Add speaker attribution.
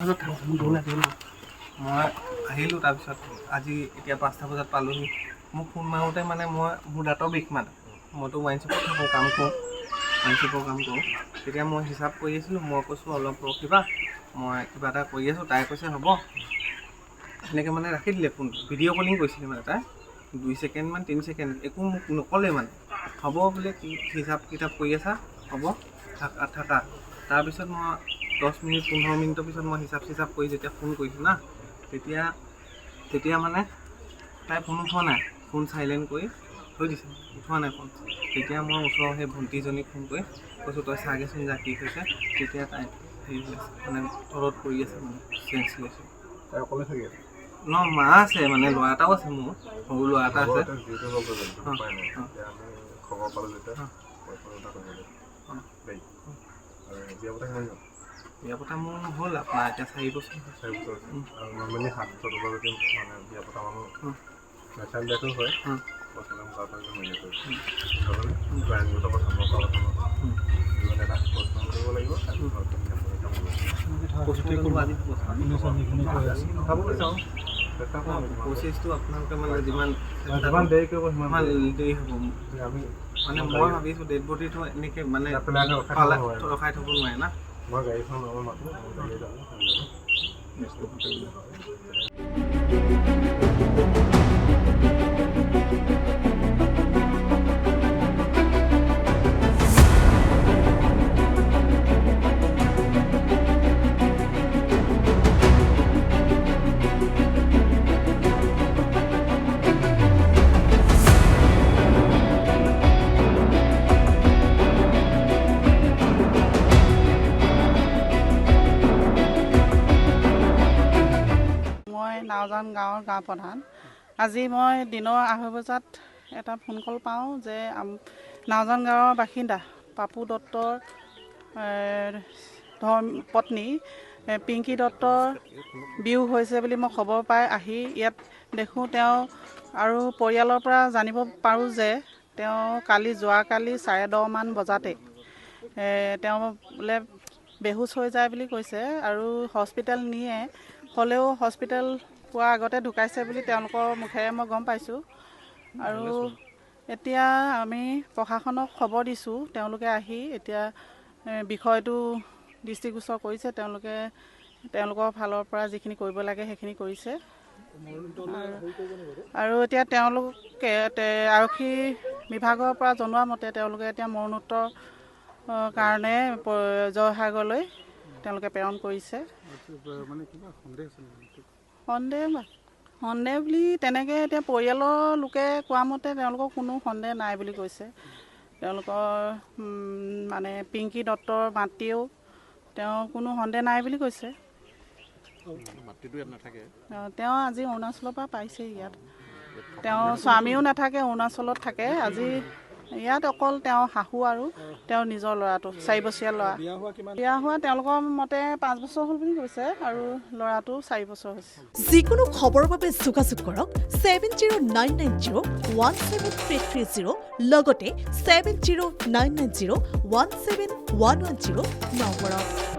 Speaker 1: মই আহিলোঁ তাৰপিছত আজি এতিয়া 5টা বজাত পালোহি মোক ফোন মাৰোঁতে মানে মোৰ দাঁতৰ বিষ মানে মইতো ৱাইনশ্বপত থাকোঁ কাম কৰোঁ তেতিয়া মই হিচাপ কৰি আছিলোঁ মই কৈছোঁ অলপ ৰখিবা মই কিবা এটা কৰি আছোঁ তাই কৈছে হ'ব সেনেকৈ মানে ৰাখি দিলে ফোনটো ভিডিঅ' কলিং কৰিছিলে মানে তাই 2 ছেকেণ্ডমান 3 ছেকেণ্ড একো মোক নক'লে মানে হ'ব বোলে হিচাপ কিতাপ কৰি আছা হ'ব থাকা তাৰপিছত মই 10 মিনিট 15 মিনিটৰ পিছত মই হিচাপ কৰি যেতিয়া ফোন কৰিছোঁ না তেতিয়া মানে তাই ফোন উঠোৱা নাই ফোন চাইলেণ্ট কৰি থৈ দিছে উঠোৱা নাই ফোন তেতিয়া মই ওচৰৰ সেই ভণ্টিজনীক ফোন কৰি কৈছোঁ তই চাগেচোন যা কি হৈছে তেতিয়া তাই হেৰি হৈ আছে মানে তলত পৰি আছে মানে চেঞ্চ লৈছে
Speaker 2: তাই অকলে থাকি আছে
Speaker 1: ন মা আছে মানে ল'ৰা এটাও আছে মোৰ সৰু ল'ৰা এটা আছে
Speaker 2: খবৰ পালোঁ যেতিয়া
Speaker 1: বিয়া পতা মোৰ হ'ল আপোনাৰ এতিয়া 4 বছৰ
Speaker 2: আৰু নৰ্মেলি 7 বছৰলৈকে মানে বিয়া পতা মানুহ নেচাৰেল ডেথো হয় আইনগত কথা কৰিব লাগিব
Speaker 1: প্ৰচেছটো আপোনালোকে মানে যিমান
Speaker 2: দেৰি কৰিব সিমান
Speaker 1: দেৰি হ'ব
Speaker 2: আমি
Speaker 1: মানে মই ভাবিছোঁ ডেড বডিটো এনেকৈ মানে ৰখাই থ'ব নোৱাৰে না
Speaker 2: মই গাড়ীখন মাতোঁ
Speaker 3: নাওজান গাঁৱৰ গাঁও প্ৰধান আজি মই দিনৰ 2:30 বজাত এটা ফোন কল পাওঁ যে নাওজান গাঁৱৰ বাসিন্দা পাপু দত্তৰ পত্নী পিংকী দত্তৰ বিয়োগ হৈছে বুলি মই খবৰ পাই আহি ইয়াত দেখোঁ তেওঁ আৰু পৰিয়ালৰ পৰা জানিব পাৰোঁ যে তেওঁ যোৱাকালি 10:30 মান বজাতে তেওঁ বোলে বেহুচ হৈ যায় বুলি কৈছে আৰু হস্পিটেল নিয়ে হ'লেও হস্পিটেল পোৱাৰ আগতে ঢুকাইছে বুলি তেওঁলোকৰ মুখেৰে মই গম পাইছোঁ আৰু এতিয়া আমি প্ৰশাসনক খবৰ দিছোঁ তেওঁলোকে আহি এতিয়া বিষয়টো দৃষ্টিগোচৰ কৰিছে তেওঁলোকৰ ফালৰ পৰা যিখিনি কৰিব লাগে সেইখিনি কৰিছে আৰু এতিয়া তেওঁলোকে আৰক্ষী বিভাগৰ পৰা জনোৱা মতে তেওঁলোকে এতিয়া মৰণোত্তৰ কাৰণে জয়সাগৰলৈ তেওঁলোকে প্ৰেৰণ কৰিছে সন্দেহ বুলি তেনেকৈ এতিয়া পৰিয়ালৰ লোকে কোৱা মতে তেওঁলোকৰ কোনো সন্দেহ নাই বুলি কৈছে তেওঁলোকৰ মানে পিংকী দত্তৰ মাতৃয়েও তেওঁ কোনো সন্দেহ নাই বুলি কৈছে তেওঁ আজি অৰুণাচলৰ পৰা পাইছে ইয়াত তেওঁৰ স্বামীও নাথাকে অৰুণাচলত থাকে আজি ইয়াত অকল তেওঁ শাহু আৰু তেওঁৰ নিজৰ ল'ৰাটো 4 বছৰীয়া ল'ৰা বিয়া হোৱা তেওঁলোকৰ মতে 5 বছৰ হ'ল বুলি কৈছে আৰু ল'ৰাটো 4 বছৰ হৈছে
Speaker 4: যিকোনো খবৰৰ বাবে যোগাযোগ কৰক 7099017330 লগতে 7099017110 নম্বৰত